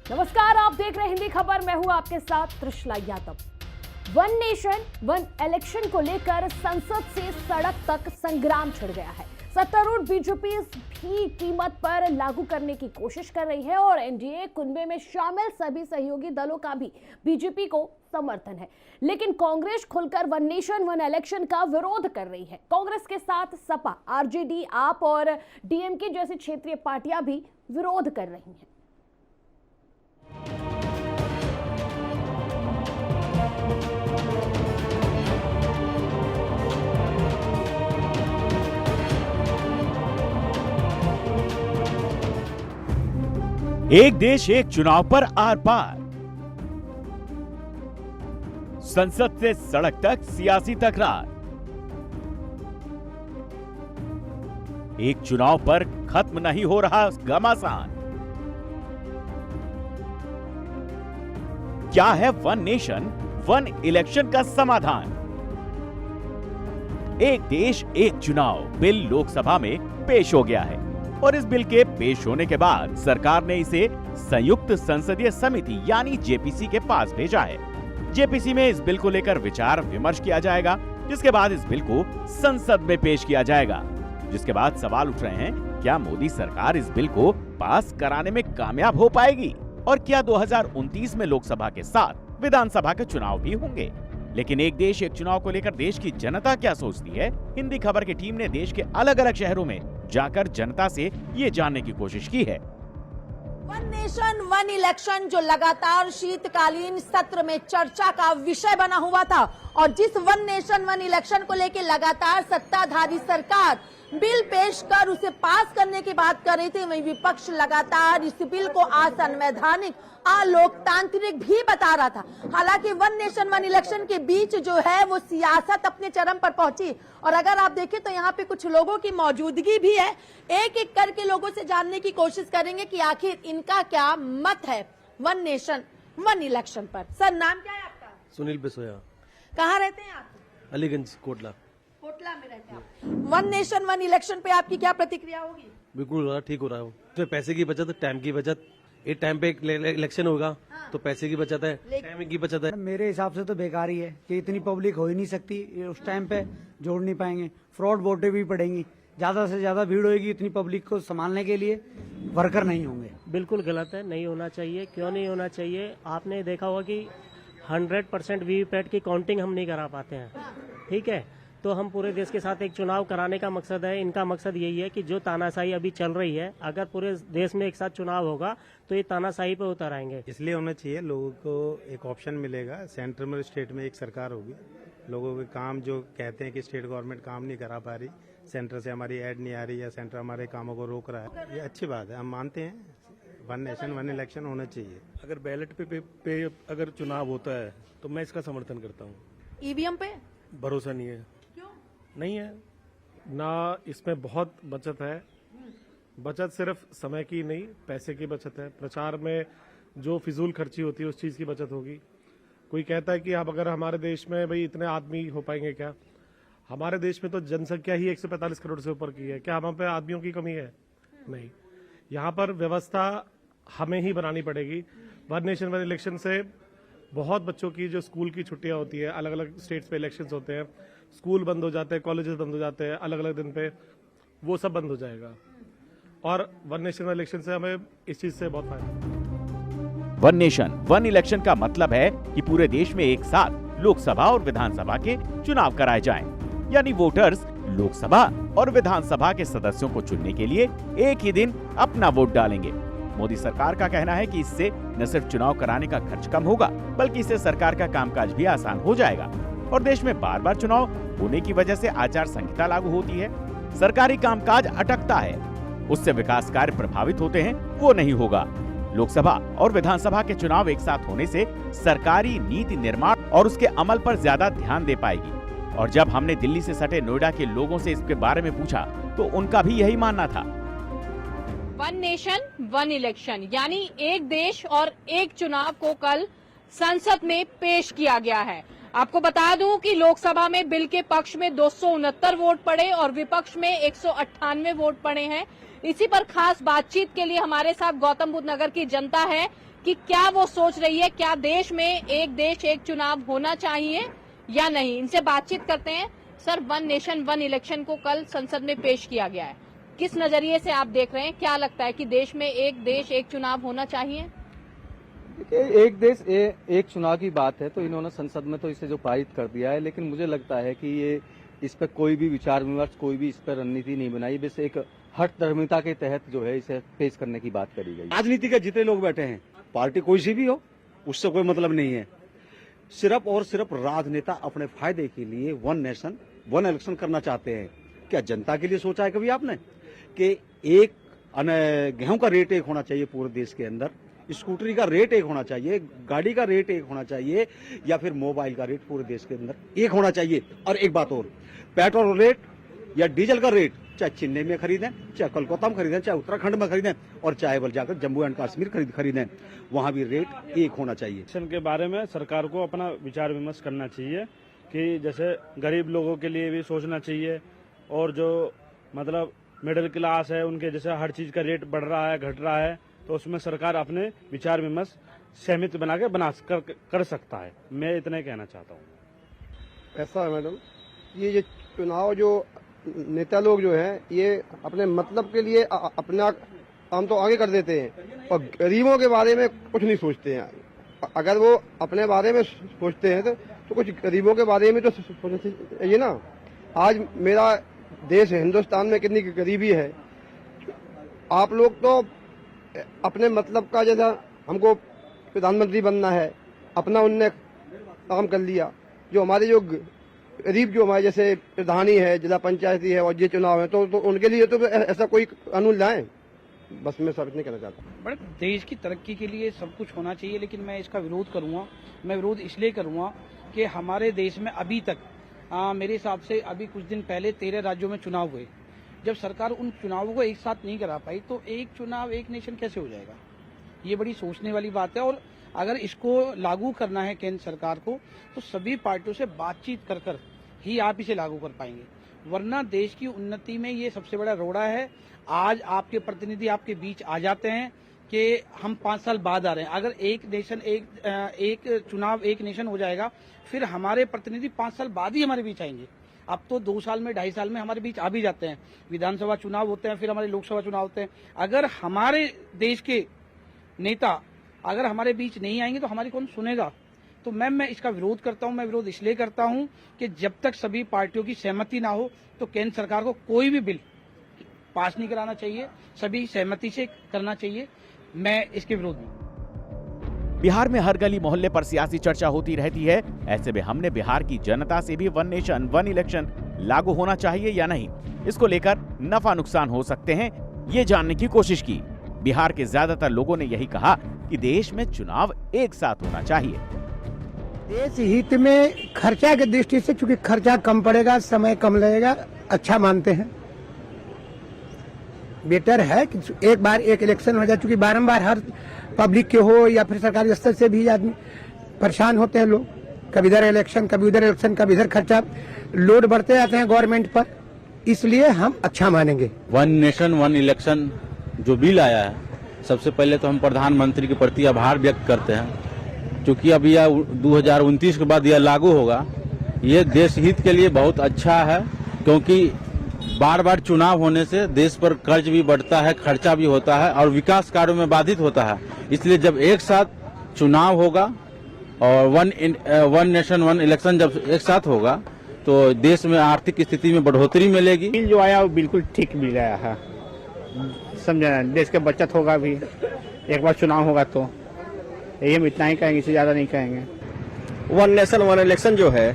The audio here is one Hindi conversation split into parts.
नमस्कार, आप देख रहे हैं हिंदी खबर। मैं हूं आपके साथ Trishala Yadav. One nation one election को लेकर संसद से सड़क तक संग्राम छिड़ गया है। सत्तारूढ़ बीजेपी भी कीमत पर लागू करने की कोशिश कर रही है और एनडीए कुनबे में शामिल सभी सहयोगी दलों का भी बीजेपी को समर्थन है। लेकिन कांग्रेस खुलकर वन नेशन वन इलेक्शन का विरोध कर रही है। कांग्रेस के साथ सपा, आरजेडी, आप और डीएमके जैसी क्षेत्रीय पार्टियां भी विरोध कर रही हैं। एक देश एक चुनाव पर आर पार, संसद से सड़क तक सियासी तकरार, एक चुनाव पर खत्म नहीं हो रहा घमासान। क्या है वन नेशन वन इलेक्शन का समाधान? एक देश एक चुनाव बिल लोकसभा में पेश हो गया है और इस बिल के पेश होने के बाद सरकार ने इसे संयुक्त संसदीय समिति यानी जेपीसी के पास भेजा है। जेपीसी में इस बिल को लेकर विचार विमर्श किया जाएगा, जिसके बाद इस बिल को संसद में पेश किया जाएगा। जिसके बाद सवाल उठ रहे हैं, क्या मोदी सरकार इस बिल को पास कराने में कामयाब हो पाएगी? और क्या 2029 में लोकसभा के साथ विधानसभा के चुनाव भी होंगे? लेकिन एक देश एक चुनाव को लेकर देश की जनता क्या सोचती है? हिंदी खबर की टीम ने देश के अलग अलग शहरों में जाकर जनता से ये जानने की कोशिश की है। वन नेशन वन इलेक्शन जो लगातार शीतकालीन सत्र में चर्चा का विषय बना हुआ था और जिस वन नेशन वन इलेक्शन को लेकर लगातार सत्ताधारी सरकार बिल पेश कर उसे पास करने की बात कर रही थी, वहीं विपक्ष लगातार इस बिल को असंवैधानिक, अलोकतांत्रिक भी बता रहा था। हालांकि वन नेशन वन इलेक्शन के बीच जो है वो सियासत अपने चरम पर पहुंची और अगर आप देखें तो यहाँ पे कुछ लोगों की मौजूदगी भी है। एक एक करके लोगों से जानने की कोशिश करेंगे कि आखिर इनका क्या मत है वन नेशन वन इलेक्शन पर। सर, नाम क्या है आपका? सुनील बिसोया। कहाँ रहते हैं आप? अलीगंज, कोटला में रहते हैं आप। वन नेशन वन इलेक्शन पे आपकी क्या प्रतिक्रिया होगी? बिल्कुल हो रहा, ठीक हो रहा है। तो पैसे की बचत, टाइम की बचत, एक टाइम पे इलेक्शन होगा तो पैसे की बचत है, टाइम की बचत है। मेरे हिसाब से तो बेकार ही है कि इतनी पब्लिक हो ही नहीं सकती, उस टाइम पे जोड़ नहीं पाएंगे, फ्रॉड वोटें भी पड़ेंगी, ज्यादा से ज्यादा भीड़ होगी, इतनी पब्लिक को संभालने के लिए वर्कर नहीं होंगे। बिल्कुल गलत है, नहीं होना चाहिए। क्यों नहीं होना चाहिए? आपने देखा होगा कि 100% वीवीपैट की काउंटिंग हम नहीं करा पाते हैं, ठीक है? तो हम पूरे देश के साथ एक चुनाव कराने का मकसद है। इनका मकसद यही है कि जो तानाशाही अभी चल रही है, अगर पूरे देश में एक साथ चुनाव होगा तो ये तानाशाही पे उतर आएंगे। इसलिए होना चाहिए, लोगों को एक ऑप्शन मिलेगा। सेंटर में स्टेट में एक सरकार होगी, लोगों के काम जो कहते हैं कि स्टेट गवर्नमेंट काम नहीं करा पा रही, सेंटर से हमारी ऐड नहीं आ रही या सेंटर हमारे कामों को रोक रहा है, ये अच्छी बात है। हम मानते हैं वन नेशन वन इलेक्शन होना चाहिए। अगर बैलेट पे अगर चुनाव होता है तो मैं इसका समर्थन करता हूँ। ईवीएम पे भरोसा नहीं है। क्यों नहीं है ना, इसमें बहुत बचत है। बचत सिर्फ समय की नहीं, पैसे की बचत है। प्रचार में जो फिजूल खर्ची होती है उस चीज की बचत होगी। कोई कहता है कि अब अगर हमारे देश में भाई इतने आदमी हो पाएंगे क्या? हमारे देश में तो जनसंख्या ही 145 करोड़ से ऊपर की है। क्या हम पे आदमियों की कमी है? नहीं। यहाँ पर व्यवस्था हमें ही बनानी पड़ेगी। वन नेशन वन इलेक्शन से बहुत बच्चों की जो स्कूल की छुट्टियां होती है, अलग अलग स्टेट्स पे इलेक्शंस होते हैं, स्कूल बंद हो जाते हैं, कॉलेजेस बंद हो जाते हैं अलग अलग दिन पे, वो सब बंद हो जाएगा और वन नेशन वन इलेक्शन से हमें इस चीज से बहुत फायदा। वन नेशन वन इलेक्शन का मतलब है कि पूरे देश में एक साथ लोकसभा और विधानसभा के चुनाव कराए जाएं, यानी वोटर्स लोकसभा और विधानसभा के सदस्यों को चुनने के लिए एक ही दिन अपना वोट डालेंगे। मोदी सरकार का कहना है कि इससे न सिर्फ चुनाव कराने का खर्च कम होगा, बल्कि इससे सरकार का कामकाज भी आसान हो जाएगा। और देश में बार बार चुनाव होने की वजह से आचार संहिता लागू होती है, सरकारी कामकाज अटकता है, उससे विकास कार्य प्रभावित होते हैं, वो नहीं होगा। लोकसभा और विधानसभा के चुनाव एक साथ होने से सरकारी नीति निर्माण और उसके अमल पर ज्यादा ध्यान दे पाएगी। और जब हमने दिल्ली से सटे नोएडा के लोगों से इसके बारे में पूछा तो उनका भी यही मानना था। वन नेशन वन इलेक्शन यानी एक देश और एक चुनाव को कल संसद में पेश किया गया है। आपको बता दूं कि लोकसभा में बिल के पक्ष में 269 वोट पड़े और विपक्ष में 198 वोट पड़े हैं। इसी पर खास बातचीत के लिए हमारे साथ गौतम बुद्ध नगर की जनता है कि क्या वो सोच रही है, क्या देश में एक देश एक चुनाव होना चाहिए या नहीं। इनसे बातचीत करते हैं। Sir, one nation one election को कल संसद में पेश किया गया है, किस नजरिए से आप देख रहे हैं? क्या लगता है कि देश में एक देश एक चुनाव होना चाहिए? एक देश एक चुनाव की बात है तो इन्होंने संसद में तो इसे जो पारित कर दिया है, लेकिन मुझे लगता है कि ये इस पर कोई भी विचार विमर्श, कोई भी इस पर रणनीति नहीं बनाई, बस एक हठधर्मिता के तहत जो है इसे पेश करने की बात करी गई। राजनीति के जितने लोग बैठे हैं, पार्टी कोई सी भी हो, उससे कोई मतलब नहीं है। सिर्फ और सिर्फ राजनेता अपने फायदे के लिए वन नेशन वन इलेक्शन करना चाहते हैं। क्या जनता के लिए सोचा है कभी आपने कि एक गेहूं का रेट एक होना चाहिए पूरे देश के अंदर, स्कूटरी का रेट एक होना चाहिए, गाड़ी का रेट एक होना चाहिए, या फिर मोबाइल का रेट पूरे देश के अंदर एक होना चाहिए? और एक बात और, पेट्रोल रेट या डीजल का रेट चाहे चेन्नई में खरीदें, चाहे कोलकाता में खरीदें, चाहे उत्तराखंड में खरीदें, और चाहे बल जाकर जम्मू एंड कश्मीर खरीदें, वहां भी रेट एक होना चाहिए। इलेक्शन के बारे में सरकार को अपना विचार विमर्श करना चाहिए कि जैसे गरीब लोगों के लिए भी सोचना चाहिए, और जो मतलब मिडिल क्लास है उनके जैसे हर चीज का रेट बढ़ रहा है, घट रहा है, तो उसमें सरकार अपने विचार विमर्श सहमत कर सकता है। मैं इतना ही कहना चाहता हूँ। ऐसा है मैडम, ये चुनाव जो नेता लोग जो हैं ये अपने मतलब के लिए अपना काम तो आगे कर देते हैं और गरीबों के बारे में कुछ नहीं सोचते हैं। अगर वो अपने बारे में सोचते हैं तो कुछ गरीबों के बारे में तो सोचना चाहिए ना। आज मेरा देश हिंदुस्तान में कितनी गरीबी है। आप लोग तो अपने मतलब का, जैसा हमको प्रधानमंत्री बनना है, अपना उनने काम कर लिया। जो हमारे जो गरीब जो हमारे जैसे प्रधानी है, जिला पंचायती है और ये चुनाव है, तो उनके लिए तो ऐसा कोई कानून लाएं। बस मैं सब इतने कहना चाहता हूँ। बड़े देश की तरक्की के लिए सब कुछ होना चाहिए, लेकिन मैं इसका विरोध करूंगा। मैं विरोध इसलिए करूंगा कि हमारे देश में अभी तक मेरे हिसाब से अभी कुछ दिन पहले 13 राज्यों में चुनाव हुए। जब सरकार उन चुनावों को एक साथ नहीं करा पाई तो एक चुनाव एक नेशन कैसे हो जाएगा? ये बड़ी सोचने वाली बात है। और अगर इसको लागू करना है केंद्र सरकार को तो सभी पार्टियों से बातचीत कर कर ही आप इसे लागू कर पाएंगे, वरना देश की उन्नति में ये सबसे बड़ा रोड़ा है। आज आपके प्रतिनिधि आपके बीच आ जाते हैं कि हम 5 साल बाद आ रहे हैं। अगर एक नेशन एक चुनाव एक नेशन हो जाएगा, फिर हमारे प्रतिनिधि 5 साल बाद ही हमारे बीच आएंगे। अब तो 2 साल में 2.5 साल में हमारे बीच आ भी जाते हैं। विधानसभा चुनाव होते हैं, फिर हमारे लोकसभा चुनाव होते हैं। अगर हमारे देश के नेता अगर हमारे बीच नहीं आएंगे तो हमारी कौन सुनेगा? तो मैं इसका विरोध करता हूं। मैं विरोध इसलिए करता हूं कि जब तक सभी पार्टियों की सहमति ना हो तो केंद्र सरकार को कोई भी बिल पास नहीं कराना चाहिए, सभी सहमति से करना चाहिए। मैं इसके विरोध में। बिहार में हर गली मोहल्ले पर सियासी चर्चा होती रहती है। ऐसे में हमने बिहार की जनता से भी वन नेशन वन इलेक्शन लागू होना चाहिए या नहीं, इसको लेकर नफा नुकसान हो सकते हैं, ये जानने की कोशिश की। बिहार के ज्यादातर लोगों ने यही कहा कि देश में चुनाव एक साथ होना चाहिए। देश हित में खर्चा की दृष्टि से, चूंकि खर्चा कम पड़ेगा, समय कम लगेगा, अच्छा मानते हैं। बेटर है कि एक बार एक इलेक्शन हो जाए, चूंकि बारंबार हर पब्लिक के हो या फिर सरकारी स्तर से भी आदमी परेशान होते हैं लोग। कभी इधर इलेक्शन, कभी उधर इलेक्शन, कभी इधर खर्चा, लोड बढ़ते जाते हैं गवर्नमेंट पर। इसलिए हम अच्छा मानेंगे। वन नेशन वन इलेक्शन जो बिल आया है, सबसे पहले तो हम प्रधानमंत्री के प्रति आभार व्यक्त करते हैं, क्योंकि अभी यह 2029 के बाद यह लागू होगा। ये देश हित के लिए बहुत अच्छा है, क्योंकि बार बार चुनाव होने से देश पर कर्ज भी बढ़ता है, खर्चा भी होता है और विकास कार्यों में बाधित होता है। इसलिए जब एक साथ चुनाव होगा और वन नेशन वन इलेक्शन जब एक साथ होगा तो देश में आर्थिक स्थिति में बढ़ोतरी मिलेगी। बिल जो आया वो बिल्कुल ठीक बिल आया है, समझा। देश के बचत होगा भी, एक बार चुनाव होगा तो। यही हम इतना ही कहेंगे, इससे ज्यादा नहीं कहेंगे। वन नेशन वन इलेक्शन जो है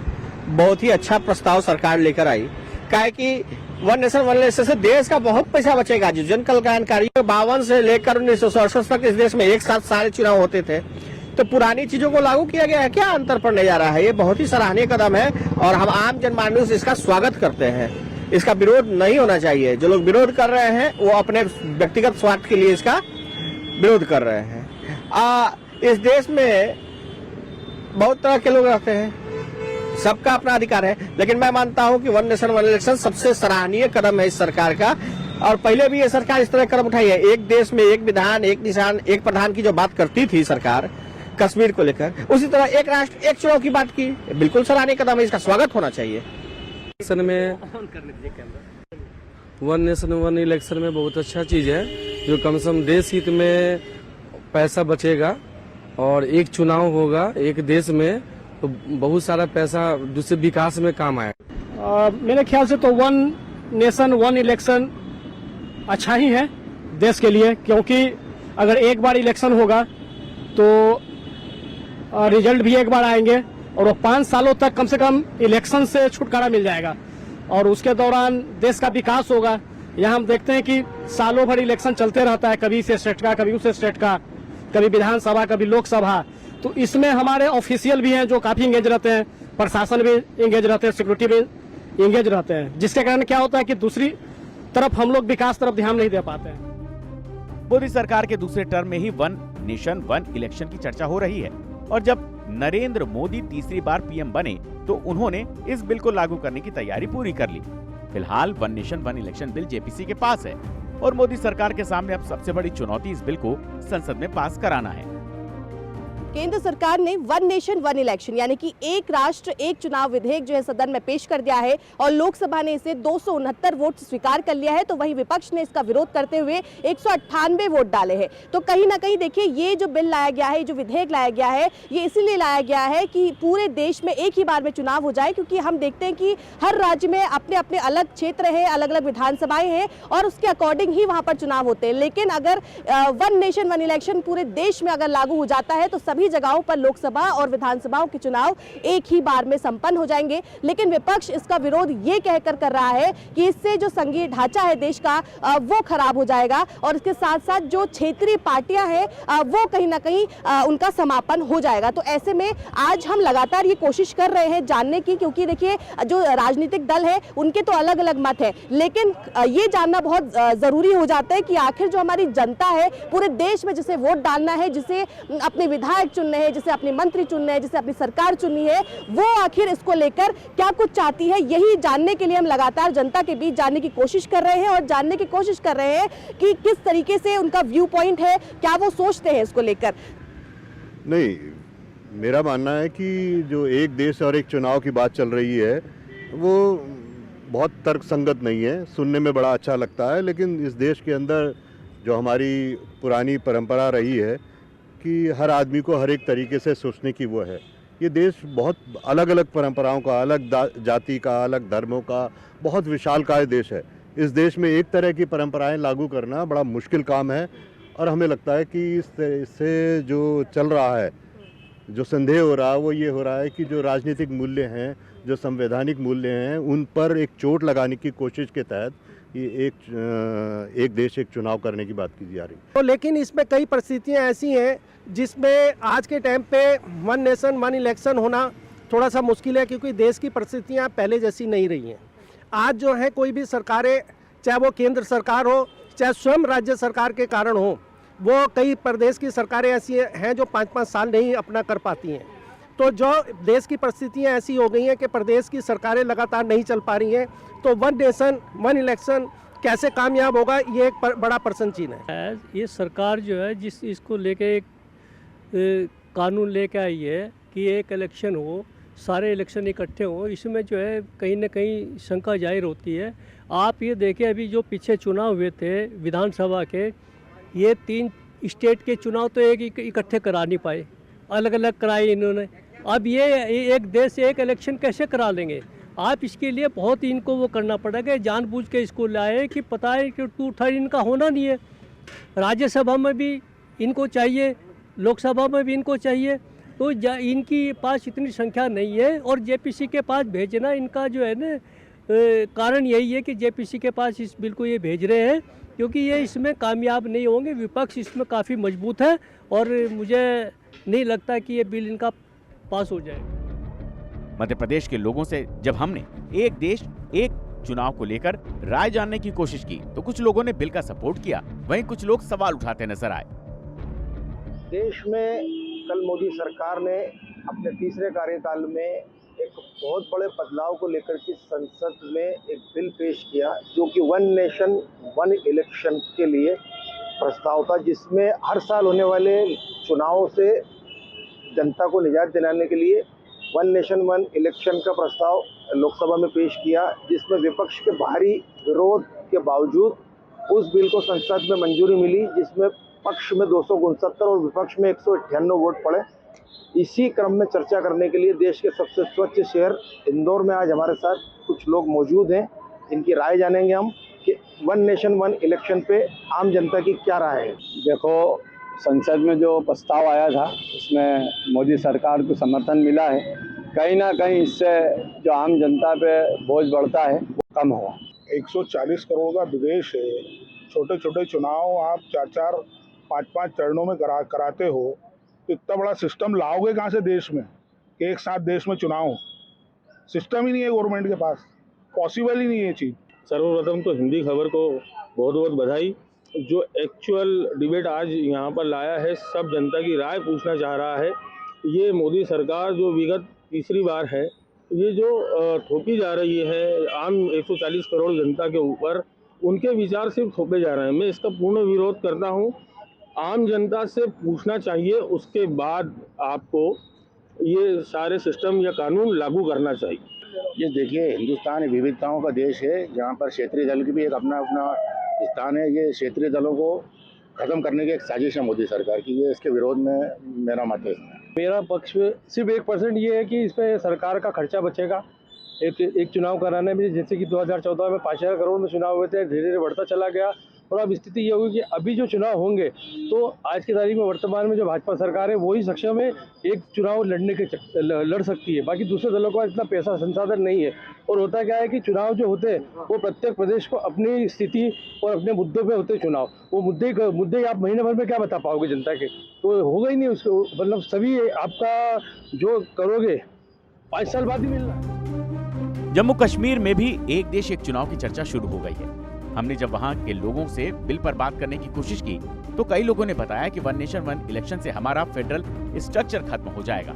बहुत ही अच्छा प्रस्ताव सरकार लेकर आई। काहे कि वन नेशन वन इलेक्शन से देश का बहुत पैसा बचेगा। जो जन कल्याणकारी 52 से लेकर 1967 तक इस देश में एक साथ सारे चुनाव होते थे, तो पुरानी चीजों को लागू किया गया है। क्या अंतर पड़ने जा रहा है? ये बहुत ही सराहनीय कदम है और हम आम जनमानस इसका स्वागत करते हैं। इसका विरोध नहीं होना चाहिए। जो लोग विरोध कर रहे हैं वो अपने व्यक्तिगत स्वार्थ के लिए इसका विरोध कर रहे हैं। इस देश में बहुत तरह के लोग रहते हैं, सबका अपना अधिकार है, लेकिन मैं मानता हूं कि वन नेशन वन इलेक्शन सबसे सराहनीय कदम है इस सरकार का। और पहले भी ये सरकार इस तरह कदम उठाई है। एक देश में एक विधान, एक निशान, एक प्रधान की जो बात करती थी सरकार कश्मीर को लेकर, उसी तरह एक राष्ट्र एक चुनाव की बात की। बिल्कुल सराहनीय कदम है, इसका स्वागत होना चाहिए। इलेक्शन में वन नेशन वन इलेक्शन में बहुत अच्छा चीज है, जो कम से कम देश हित में पैसा बचेगा और एक चुनाव होगा एक देश में, तो बहुत सारा पैसा दूसरे विकास में काम आएगा। मेरे ख्याल से तो वन नेशन वन इलेक्शन अच्छा ही है देश के लिए, क्योंकि अगर एक बार इलेक्शन होगा तो रिजल्ट भी एक बार आएंगे और वो 5 सालों तक कम से कम इलेक्शन से छुटकारा मिल जाएगा और उसके दौरान देश का विकास होगा। यहाँ हम देखते हैं कि सालों भर इलेक्शन चलते रहता है, कभी इस स्टेट का, कभी उस स्टेट का, कभी विधानसभा, कभी लोकसभा। तो इसमें हमारे ऑफिशियल भी हैं जो काफी इंगेज रहते हैं, प्रशासन भी इंगेज रहते हैं, सिक्योरिटी भी इंगेज रहते हैं, जिसके कारण क्या होता है कि दूसरी तरफ हम लोग विकास तरफ ध्यान नहीं दे पाते हैं। मोदी सरकार के दूसरे टर्म में ही वन नेशन वन इलेक्शन की चर्चा हो रही है और जब नरेंद्र मोदी तीसरी बार पीएम बने तो उन्होंने इस बिल को लागू करने की तैयारी पूरी कर ली। फिलहाल one nation one election bill JPC के पास है और मोदी सरकार के सामने अब सबसे बड़ी चुनौती इस बिल को संसद में पास कराना है। केंद्र सरकार ने वन नेशन वन इलेक्शन यानी कि एक राष्ट्र एक चुनाव विधेयक जो है सदन में पेश कर दिया है और लोकसभा ने इसे 269 वोट स्वीकार कर लिया है, तो वहीं विपक्ष ने इसका विरोध करते हुए 198 वोट डाले हैं। तो कहीं ना कहीं देखिए ये जो बिल लाया गया है, जो विधेयक लाया गया है, ये इसीलिए लाया गया है कि पूरे देश में एक ही बार में चुनाव हो जाए, क्योंकि हम देखते हैं कि हर राज्य में अपने अपने अलग क्षेत्र है, अलग अलग विधानसभाएं हैं और उसके अकॉर्डिंग ही वहां पर चुनाव होते हैं। लेकिन अगर वन नेशन वन इलेक्शन पूरे देश में अगर लागू हो जाता है तो सभी जगहों पर लोकसभा और विधानसभाओं के चुनाव एक ही बार में संपन्न हो जाएंगे। लेकिन विपक्ष इसका विरोध ये कहकर कर रहा है कि इससे जो संघीय ढांचा है देश का वो खराब हो जाएगा और इसके साथ साथ जो क्षेत्रीय पार्टियां हैं वो कहीं ना कहीं उनका समापन हो जाएगा। तो ऐसे में आज हम लगातार ये कोशिश कर रहे हैं जानने की, क्योंकि देखिए जो राजनीतिक दल है उनके तो अलग अलग मत है, लेकिन ये जानना बहुत जरूरी हो जाता है कि आखिर जो हमारी जनता है पूरे देश में जिसे वोट डालना है, जिसे अपने विधायक चुनने हैं, जिसे अपने मंत्री चुनने हैं, जिसे अपनी सरकार चुननी है, वो आखिर इसको लेकर क्या कुछ चाहती है, यही जानने के लिए हम लगातार जनता के बीच जानने की कोशिश कर रहे हैं और जानने की कोशिश कर रहे हैं कि किस तरीके से उनका व्यू पॉइंट है, क्या वो सोचते हैं इसको लेकर। नहीं, मेरा मानना है कि जो एक देश और एक चुनाव की बात चल रही है वो बहुत तर्कसंगत नहीं है, सुनने में बड़ा अच्छा लगता है, लेकिन इस देश के अंदर जो हमारी पुरानी परंपरा रही है कि हर आदमी को हर एक तरीके से सोचने की वो है। ये देश बहुत अलग अलग परंपराओं का, अलग जाति का, अलग धर्मों का बहुत विशालकाय देश है। इस देश में एक तरह की परंपराएं लागू करना बड़ा मुश्किल काम है और हमें लगता है कि इससे जो चल रहा है, जो संदेह हो रहा है वो ये हो रहा है कि जो राजनीतिक मूल्य हैं, जो संवैधानिक मूल्य हैं, उन पर एक चोट लगाने की कोशिश के तहत ये एक देश एक चुनाव करने की बात की जा रही है। तो लेकिन इसमें कई परिस्थितियां ऐसी हैं जिसमें आज के टाइम पे वन नेशन वन इलेक्शन होना थोड़ा सा मुश्किल है, क्योंकि देश की परिस्थितियां पहले जैसी नहीं रही हैं। आज जो है कोई भी सरकारें, चाहे वो केंद्र सरकार हो चाहे स्वयं राज्य सरकार के कारण हो, वो कई प्रदेश की सरकारें ऐसी हैं जो 5-5 साल नहीं अपना कर पाती हैं। तो जो देश की परिस्थितियां ऐसी हो गई हैं कि प्रदेश की सरकारें लगातार नहीं चल पा रही हैं, तो वन नेशन वन इलेक्शन कैसे कामयाब होगा ये एक बड़ा प्रश्न चिन्ह है। ये सरकार जो है जिस इसको लेके एक कानून लेके आई है कि एक इलेक्शन हो, सारे इलेक्शन इकट्ठे हो, इसमें जो है कहीं ना कहीं शंका जाहिर होती है। आप ये देखें अभी जो पीछे चुनाव हुए थे विधानसभा के, ये 3 स्टेट के चुनाव तो एक इकट्ठे करा नहीं पाए, अलग अलग कराए इन्होंने। अब ये एक देश एक इलेक्शन कैसे करा लेंगे? आप इसके लिए बहुत इनको वो करना पड़ेगा, जानबूझ के इसको लाए कि पता है कि 2/3 इनका होना नहीं है। राज्यसभा में भी इनको चाहिए, लोकसभा में भी इनको चाहिए, तो इनकी पास इतनी संख्या नहीं है। और जेपीसी के पास भेजना इनका जो है ना कारण यही है कि जेपीसी के पास इस बिल को ये भेज रहे हैं क्योंकि ये इसमें कामयाब नहीं होंगे। विपक्ष इसमें काफ़ी मजबूत है और मुझे नहीं लगता कि ये बिल इनका पास हो जाएगा। मध्य प्रदेश के लोगों से जब हमने एक देश एक चुनाव को लेकर राय जानने की कोशिश की तो कुछ लोगों ने बिल का सपोर्ट किया, वहीं कुछ लोग सवाल उठाते नजर आए। देश में कल मोदी सरकार ने अपने तीसरे कार्यकाल में एक बहुत बड़े बदलाव को लेकर के संसद में एक बिल पेश किया जो कि वन नेशन वन इलेक्शन के लिए प्रस्ताव था, जिसमें हर साल होने वाले चुनावों से जनता को निजात दिलाने के लिए वन नेशन वन इलेक्शन का प्रस्ताव लोकसभा में पेश किया, जिसमें विपक्ष के भारी विरोध के बावजूद उस बिल को संसद में मंजूरी मिली, जिसमें पक्ष में 269 और विपक्ष में 198 वोट पड़े। इसी क्रम में चर्चा करने के लिए देश के सबसे स्वच्छ शहर इंदौर में आज हमारे साथ कुछ लोग मौजूद हैं। इनकी राय जानेंगे हम कि वन नेशन वन इलेक्शन पे आम जनता की क्या राय है। देखो, संसद में जो प्रस्ताव आया था उसमें मोदी सरकार को समर्थन मिला है। कहीं ना कहीं इससे जो आम जनता पे बोझ बढ़ता है वो कम हुआ। 140 करोड़ का विदेश है, छोटे छोटे चुनाव आप 4-4, 5-5 चरणों में कराते हो, तो इतना बड़ा सिस्टम लाओगे कहाँ से देश में कि एक साथ देश में चुनाव हो? सिस्टम ही नहीं है गवर्नमेंट के पास, पॉसिबल ही नहीं है ये चीज़। सर्वप्रथम तो हिंदी खबर को बहुत बहुत बधाई। जो एक्चुअल डिबेट आज यहाँ पर लाया है, सब जनता की राय पूछना चाह रहा है। ये मोदी सरकार जो विगत तीसरी बार है, ये जो थोपी जा रही है आम 140 करोड़ जनता के ऊपर, उनके विचार सिर्फ थोपे जा रहे हैं। मैं इसका पूर्ण विरोध करता हूँ। आम जनता से पूछना चाहिए, उसके बाद आपको ये सारे सिस्टम या कानून लागू करना चाहिए। ये देखिए, हिंदुस्तान विविधताओं का देश है, जहाँ पर क्षेत्रीय दल की भी एक अपना अपना स्थान है। ये क्षेत्रीय दलों को खत्म करने की एक साजिश है मोदी सरकार की, ये इसके विरोध में मेरा मत है। मेरा पक्ष में सिर्फ 1% ये है कि इस पे सरकार का खर्चा बचेगा एक चुनाव कराने में। जैसे कि 2014 में 5,000 करोड़ में चुनाव हुए थे, धीरे धीरे बढ़ता चला गया और अब स्थिति ये होगी कि अभी जो चुनाव होंगे तो आज की तारीख में वर्तमान में जो भाजपा सरकार है वही सक्षम है एक चुनाव लड़ सकती है। बाकी दूसरे दलों का इतना पैसा संसाधन नहीं है। और होता क्या है कि चुनाव जो होते हैं वो प्रत्येक प्रदेश को अपनी स्थिति और अपने मुद्दों पे होते हैं चुनाव। वो मुद्दे आप महीने भर में क्या बता पाओगे जनता के, तो होगा ही नहीं उसको। मतलब सभी आपका जो करोगे 5 साल बाद ही मिलना। जम्मू कश्मीर में भी एक देश एक चुनाव की चर्चा शुरू हो गई है। हमने जब वहां के लोगों से बिल पर बात करने की कोशिश की तो कई लोगों ने बताया कि वन नेशन वन इलेक्शन से हमारा फेडरल स्ट्रक्चर खत्म हो जाएगा।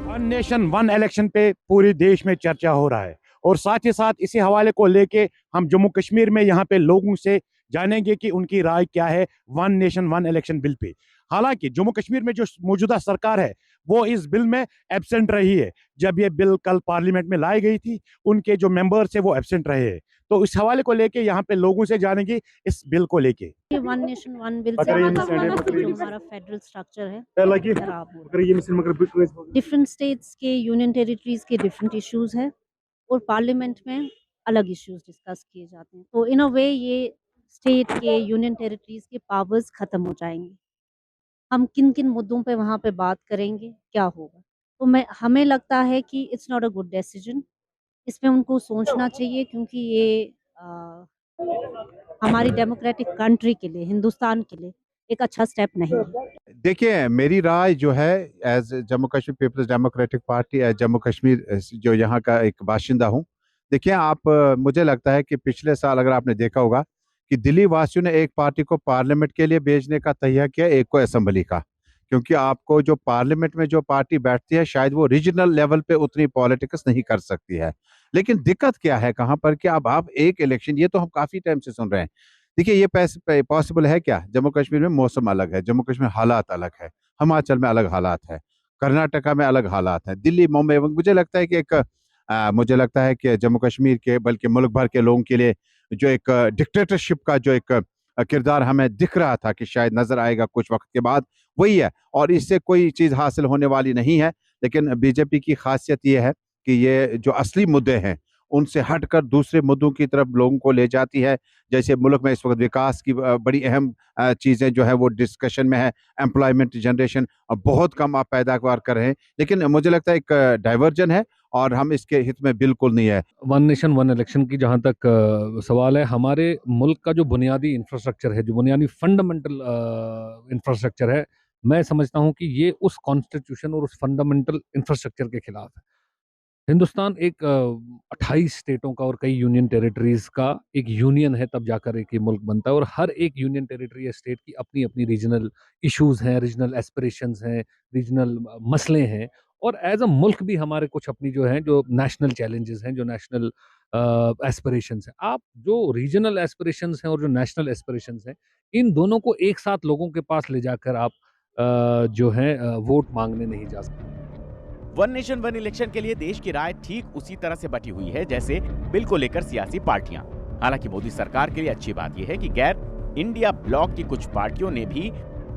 वन नेशन वन इलेक्शन पे पूरे देश में चर्चा हो रहा है और साथ ही साथ इसी हवाले को लेके हम जम्मू कश्मीर में यहाँ पे लोगों से जानेंगे कि उनकी राय क्या है one nation one election bill pay. हालांकि जम्मू कश्मीर में जो मौजूदा सरकार है वो इस बिल में एब्सेंट रही है। जब ये बिल कल पार्लियामेंट में लाई गई थी, उनके जो मेंबर्स है वो एब्सेंट रहे हैं। तो इस हवाले को लेके यहाँ पे लोगों से जानेंगे इस बिल को लेके। वन नेशन वन बिल से हमारा फेडरल स्ट्रक्चर है, डिफरेंट स्टेट्स के यूनियन टेरिटरीज के डिफरेंट इश्यूज है और पार्लियामेंट में अलग इश्यूज डिस्कस किए जाते हैं। तो इन अ वे ये स्टेट के यूनियन टेरिटरीज के पावर्स खत्म हो जाएंगे। हम किन किन मुद्दों पे वहाँ पे बात करेंगे, क्या होगा, तो हमें लगता है कि it's not a good decision. इसमें उनको सोचना चाहिए क्योंकि ये हमारी डेमोक्रेटिक कंट्री के लिए, हिंदुस्तान के लिए एक अच्छा स्टेप नहीं है। देखिए, मेरी राय जो है as Jammu Kashmir Peoples Democratic Party, as Jammu Kashmir जो यहाँ का एक बाशिंदा हूँ, देखिए आप, मुझे लगता है कि पिछले साल अगर आपने देखा होगा कि दिल्ली वासियों ने एक पार्टी को पार्लियामेंट के लिए भेजने का तैयार किया, एक को असेंबली का, क्योंकि आपको जो पार्लियामेंट में जो पार्टी बैठती है शायद वो रीजनल लेवल पे उतनी पॉलिटिक्स नहीं कर सकती है। लेकिन दिक्कत क्या है कहाँ पर कि अब आप एक इलेक्शन, ये तो हम काफ़ी टाइम से सुन रहे हैं। देखिए, ये पॉसिबल है क्या? जम्मू कश्मीर में मौसम अलग है, जम्मू कश्मीर हालात अलग है, हिमाचल में अलग हालात है, कर्नाटका में अलग हालात है, दिल्ली मुंबई, मुझे लगता है कि मुझे लगता है कि जम्मू कश्मीर के बल्कि मुल्क भर के लोगों के लिए जो एक डिक्टेटरशिप का जो एक किरदार हमें दिख रहा था कि शायद नजर आएगा कुछ वक्त के बाद, वही है। और इससे कोई चीज़ हासिल होने वाली नहीं है। लेकिन बीजेपी की खासियत ये है कि ये जो असली मुद्दे हैं उनसे हटकर दूसरे मुद्दों की तरफ लोगों को ले जाती है। जैसे मुल्क में इस वक्त विकास की बड़ी अहम चीज़ें जो है वो डिस्कशन में है, एम्प्लॉयमेंट जनरेशन, बहुत कम आप पैदावार कर रहे हैं। लेकिन मुझे लगता है एक डाइवर्जन है और हम इसके हित में बिल्कुल नहीं है। वन नेशन वन इलेक्शन की जहाँ तक सवाल है, हमारे मुल्क का जो बुनियादी इंफ्रास्ट्रक्चर है, जो बुनियादी फंडामेंटल इंफ्रास्ट्रक्चर है, मैं समझता हूँ कि ये उस कॉन्स्टिट्यूशन और उस फंडामेंटल इंफ्रास्ट्रक्चर के खिलाफ है। हिंदुस्तान एक 28 स्टेटों का और कई यूनियन टेरिटरीज का एक यूनियन है, तब जाकर एक मुल्क बनता है। और हर एक यूनियन टेरिटरी या स्टेट की अपनी अपनी रीजनल इश्यूज हैं, रीजनल एस्पिरेशंस हैं, रीजनल मसले हैं, और एज अ मुल्क भी हमारे कुछ अपनी जो है जो नेशनल चैलेंजेस हैं, जो नेशनल एस्पिरेशंस हैं। आप जो रीजनल एस्पिरेशंस हैं और जो नेशनल एस्पिरेशंस हैं, इन दोनों को एक साथ लोगों के पास ले जाकर आप जो है वोट मांगने नहीं जा सकते। वन नेशन वन इलेक्शन के लिए देश की राय ठीक उसी तरह से बटी हुई है जैसे बिल को लेकर सियासी पार्टियां। हालांकि मोदी सरकार के लिए अच्छी बात यह है कि गैर इंडिया ब्लॉक की कुछ पार्टियों ने भी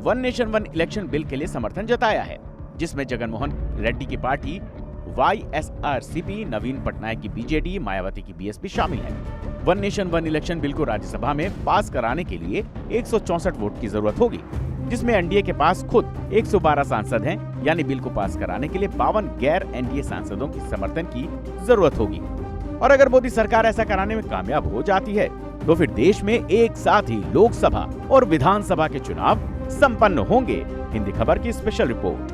one nation one election bill के लिए समर्थन जताया है, जिसमें जगनमोहन रेड्डी की पार्टी YSRCP, नवीन पटनायक की BJD, मायावती की BSP शामिल है। One nation one election bill को राज्यसभा में पास कराने के लिए 164 वोट की जरूरत होगी, जिसमें एनडीए के पास खुद 112 सांसद हैं, यानी बिल को पास कराने के लिए 52 गैर एनडीए सांसदों की समर्थन की जरूरत होगी। और अगर मोदी सरकार ऐसा कराने में कामयाब हो जाती है तो फिर देश में एक साथ ही लोकसभा और विधानसभा के चुनाव संपन्न होंगे। हिंदी खबर की स्पेशल रिपोर्ट।